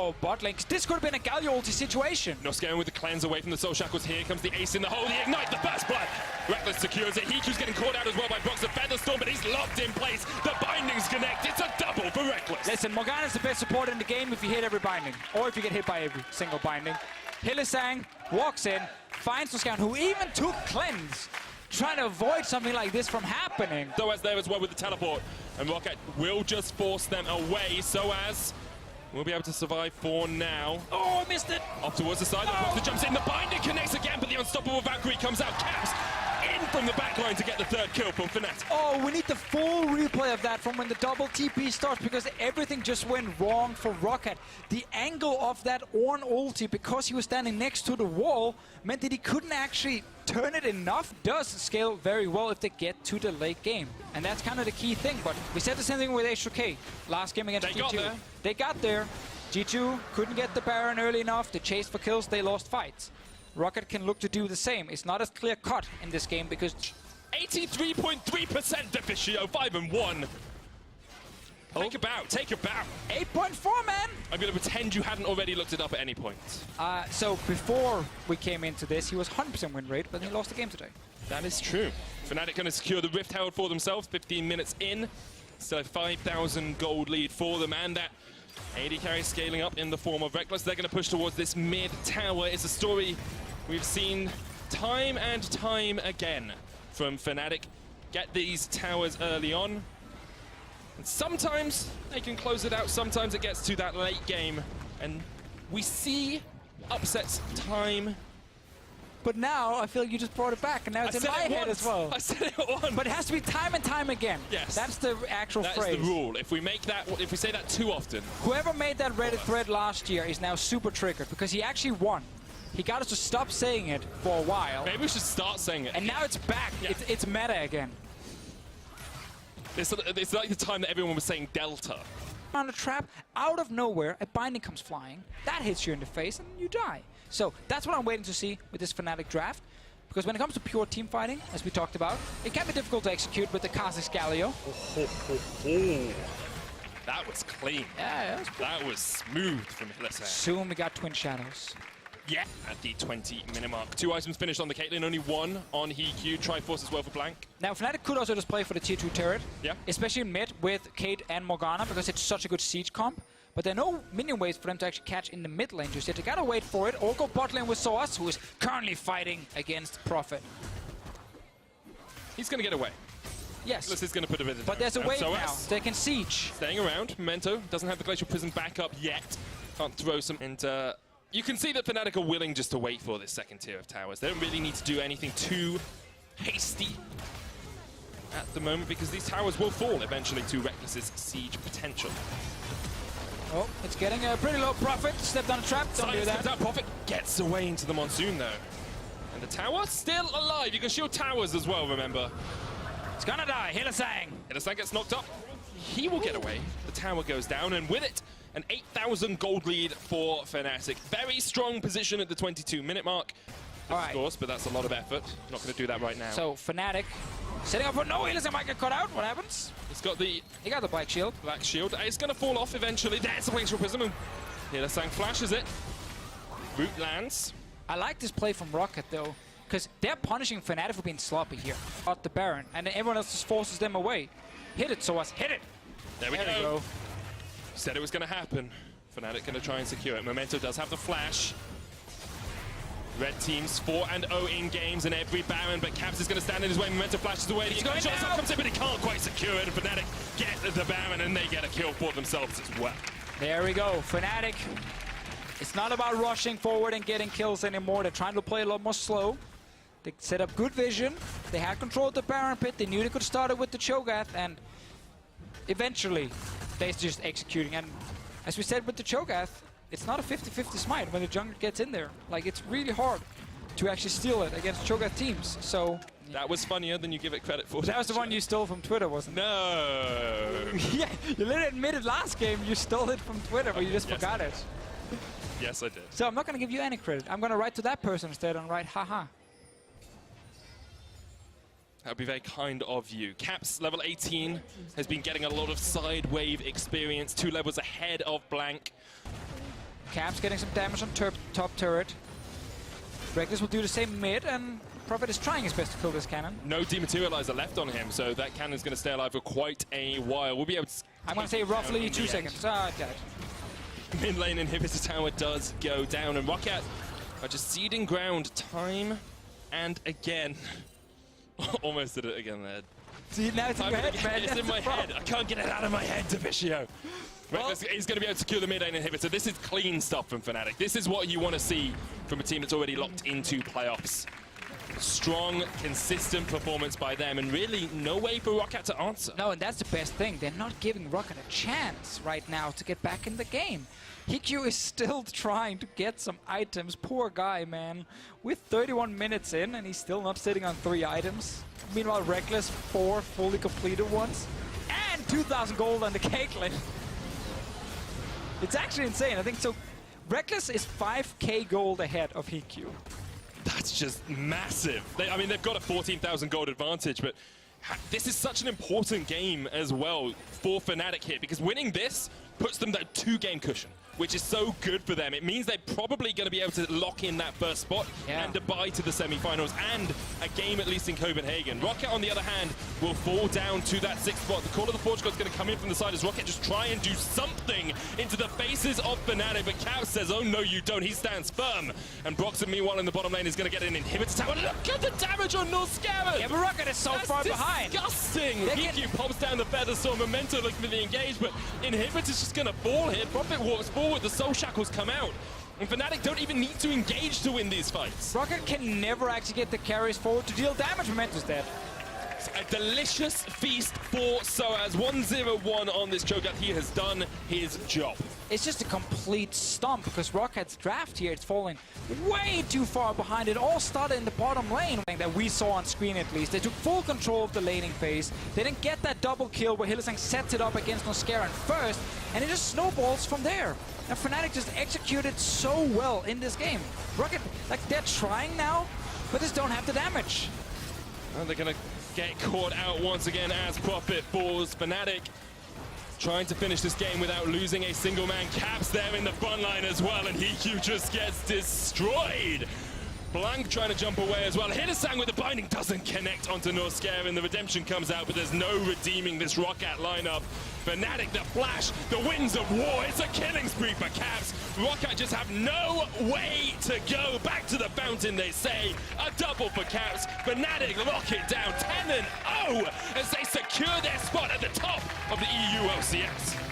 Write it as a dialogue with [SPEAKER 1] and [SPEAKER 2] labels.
[SPEAKER 1] Oh, bot lane. This could have been a Galio ulti situation.
[SPEAKER 2] No scaring with the cleanse away from the soul shackles. Here comes the ace in the hole. The ignite, the burst blood. Reckless secures it. Hiku's getting caught out as well by Brox the Featherstorm, but he's locked in place. The bindings connect. It's a double for Reckless.
[SPEAKER 1] Listen, Morgana's the best support in the game if you hit every binding, or if you get hit by every single binding. Hylissang walks in, finds Toscan, who even took cleanse, trying to avoid something like this from happening.
[SPEAKER 2] Soaz there as well with the teleport, and Roccat will just force them away. Soaz will be able to survive for now.
[SPEAKER 1] Oh, I missed it!
[SPEAKER 2] Off towards the side, the jumps in, the binder connects again, but the unstoppable Valkyrie comes out. Caps in from the back line to get the third kill from Fnatic.
[SPEAKER 1] Oh, we need the full replay of that from when the double TP starts, because everything just went wrong for Roccat. The angle of that Ornn ulti, because he was standing next to the wall, meant that he couldn't actually turn it enough. Does scale very well if they get to the late game. And that's kind of the key thing, but we said the same thing with H2K. Last game against G2. They got there. G2 couldn't get the Baron early enough. They chased for kills, they lost fights. Roccat can look to do the same. It's not as clear cut in this game because
[SPEAKER 2] 83.3% Deficio, 5-1. Take a bow, take a bow.
[SPEAKER 1] 8.4, man!
[SPEAKER 2] I'm going to pretend you hadn't already looked it up at any point.
[SPEAKER 1] So before we came into this, he was 100% win rate, but he lost the game today.
[SPEAKER 2] That is true. Fnatic going to secure the Rift Herald for themselves, 15 minutes in. Still a 5,000 gold lead for them, and that AD carry scaling up in the form of Reckless. They're going to push towards this mid tower. It's a story we've seen time and time again from Fnatic. Get these towers early on. And sometimes they can close it out. Sometimes it gets to that late game. And we see upsets time.
[SPEAKER 1] But now, I feel you just brought it back, and now it's in my head as well.
[SPEAKER 2] I said it once.
[SPEAKER 1] But it has to be time and time again.
[SPEAKER 2] Yes.
[SPEAKER 1] That's the actual phrase.
[SPEAKER 2] That's the rule. If we say that too often.
[SPEAKER 1] Whoever made that Reddit thread last year is now super triggered, because he actually won. He got us to stop saying it for a while.
[SPEAKER 2] Maybe we should start saying it.
[SPEAKER 1] And now it's back. Yeah. It's meta again.
[SPEAKER 2] It's like the time that everyone was saying Delta.
[SPEAKER 1] On a trap, out of nowhere, a binding comes flying. That hits you in the face, and you die. So that's what I'm waiting to see with this Fnatic draft. Because when it comes to pure team fighting, as we talked about, it can be difficult to execute with the Kha'Zix Galio.
[SPEAKER 2] That was clean.
[SPEAKER 1] Yeah,
[SPEAKER 2] that was smooth from Hylissang.
[SPEAKER 1] Soon we got Twin Shadows.
[SPEAKER 2] Yeah, at the 20-minute mark. 2 items finished on the Caitlyn, only 1 on Hiku. Triforce as well for Blank.
[SPEAKER 1] Now, Fnatic could also just play for the tier 2 turret.
[SPEAKER 2] Yeah.
[SPEAKER 1] Especially in mid with Kate and Morgana, because it's such a good siege comp. But there are no minion ways for them to actually catch in the mid lane just yet. They gotta wait for it, or go bot lane with Soaz, who is currently fighting against Prophet.
[SPEAKER 2] He's gonna get away.
[SPEAKER 1] Yes.
[SPEAKER 2] This is gonna put a bit of
[SPEAKER 1] but there's a wave now, so they can siege.
[SPEAKER 2] Staying around. Memento doesn't have the Glacial Prison back up yet. Can't throw some. And you can see that Fnatic are willing just to wait for this second tier of towers. They don't really need to do anything too hasty at the moment, because these towers will fall eventually to Reckless's siege potential.
[SPEAKER 1] Oh, it's getting a pretty low Prophet. Stepped on a trap. Don't do that.
[SPEAKER 2] Prophet gets away into the Monsoon, though. And the tower still alive. You can shield towers as well, remember.
[SPEAKER 1] It's gonna die. Hylissang.
[SPEAKER 2] Hylissang gets knocked up. He will get away. The tower goes down, and with it, an 8,000 gold lead for Fnatic. Very strong position at the 22-minute mark. Of course, but that's a lot of effort. Not going to do that right now.
[SPEAKER 1] So Fnatic setting up for no. Hylissang might get cut out. What happens?
[SPEAKER 2] He
[SPEAKER 1] got the Black Shield.
[SPEAKER 2] Black Shield. It's going to fall off eventually. There's the Glacial Prism, and Hylissang flashes it. Root lands.
[SPEAKER 1] I like this play from Roccat though, because they're punishing Fnatic for being sloppy here. Got the Baron, and then everyone else just forces them away. Hit it, Soaz. Hit it.
[SPEAKER 2] There we go. Said it was going to happen. Fnatic going to try and secure it. Memento does have the flash. Red team's 4-0 in games and every Baron, but Caps is going to stand in his way. Memento flashes away. He's going shot comes in, but he can't quite secure it. And Fnatic get the Baron, and they get a kill for themselves as well.
[SPEAKER 1] There we go. Fnatic. It's not about rushing forward and getting kills anymore. They're trying to play a lot more slow. They set up good vision. They had control of the Baron pit. They knew they could start it with the Cho'Gath, and eventually they're just executing. And as we said with the Cho'Gath, it's not a 50-50 smite when the jungler gets in there. Like, it's really hard to actually steal it against Cho'Gath teams. So
[SPEAKER 2] that was funnier than you give it credit for.
[SPEAKER 1] That was the one you stole from Twitter, wasn't it?
[SPEAKER 2] No.
[SPEAKER 1] Yeah, you literally admitted last game you stole it from Twitter, but you just forgot it.
[SPEAKER 2] Yes, I did.
[SPEAKER 1] So I'm not going to give you any credit. I'm going to write to that person instead and write, haha.
[SPEAKER 2] That would be very kind of you. Caps, level 18, has been getting a lot of side wave experience, 2 levels ahead of Blank.
[SPEAKER 1] Caps getting some damage on top turret. Reckless will do the same mid, and Prophet is trying his best to kill this cannon.
[SPEAKER 2] No dematerializer left on him, so that cannon's going to stay alive for quite a while. We'll be able to...
[SPEAKER 1] I'm going to say roughly 2 seconds. Dead.
[SPEAKER 2] Mid lane inhibitor tower does go down, and Roccat are just ceding ground time and again. Almost did it again there.
[SPEAKER 1] See, now it's in your head, man.
[SPEAKER 2] It's in my head. I can't get it out of my head, Devicio. Reckless is going to be able to secure the mid lane inhibitor. This is clean stuff from Fnatic. This is what you want to see from a team that's already locked into playoffs. Strong, consistent performance by them, and really no way for Roccat to answer.
[SPEAKER 1] No, and that's the best thing. They're not giving Roccat a chance right now to get back in the game. Hikyu is still trying to get some items. Poor guy, man. With 31 minutes in, and he's still not sitting on 3 items. Meanwhile, Reckless, 4 fully completed ones. And 2,000 gold on the Caitlyn. It's actually insane. I think so. Reckless is 5k gold ahead of Hikyu.
[SPEAKER 2] That's just massive. I mean, they've got a 14,000 gold advantage, but this is such an important game as well for Fnatic here, because winning this puts them that 2-game cushion, which is so good for them. It means they're probably going to be able to lock in that first spot and a bye to the semi-finals and a game at least in Copenhagen. Roccat, on the other hand, will fall down to that 6th spot. The Call of the Portugal is going to come in from the side as Roccat just try and do something into the faces of Fnatic, but Caps says, oh no you don't, he stands firm. And Broxton, meanwhile, in the bottom lane is going to get an inhibitor tower. Look at the damage on Northscaven!
[SPEAKER 1] Yeah, but Roccat is so far behind.
[SPEAKER 2] Disgusting! Hikyu pops down the feather, so Memento looking for the engage, but inhibitor's just going to fall here. Prophet walks forward, the Soul Shackles come out. And Fnatic don't even need to engage to win these fights.
[SPEAKER 1] Roccat can never actually get the carries forward to deal damage. Memento's dead.
[SPEAKER 2] A delicious feast for Soaz. 1-0-1 on this Cho'Gath. He has done his job.
[SPEAKER 1] It's just a complete stomp because Rockat's draft here, it's falling way too far behind. It all started in the bottom lane that we saw on screen at least. They took full control of the laning phase. They didn't get that double kill where Hylissang sets it up against Noscaran first, and it just snowballs from there. And Fnatic just executed so well in this game. Roccat, like, they're trying now, but just don't have the damage.
[SPEAKER 2] And they're going to get caught out once again as Prophet falls. Fnatic trying to finish this game without losing a single man. Caps there in the front line as well, and Hikyu just gets destroyed. Blank trying to jump away as well. Hylissang with the binding doesn't connect onto Northscaven. The redemption comes out, but there's no redeeming this Roccat lineup. Fnatic, the flash, the winds of war. It's a killing spree for Caps. Roccat just have no way to go. Back to the fountain, they say. A double for Caps. Fnatic lock it down 10-0 as they secure their spot at the top of the EU LCS.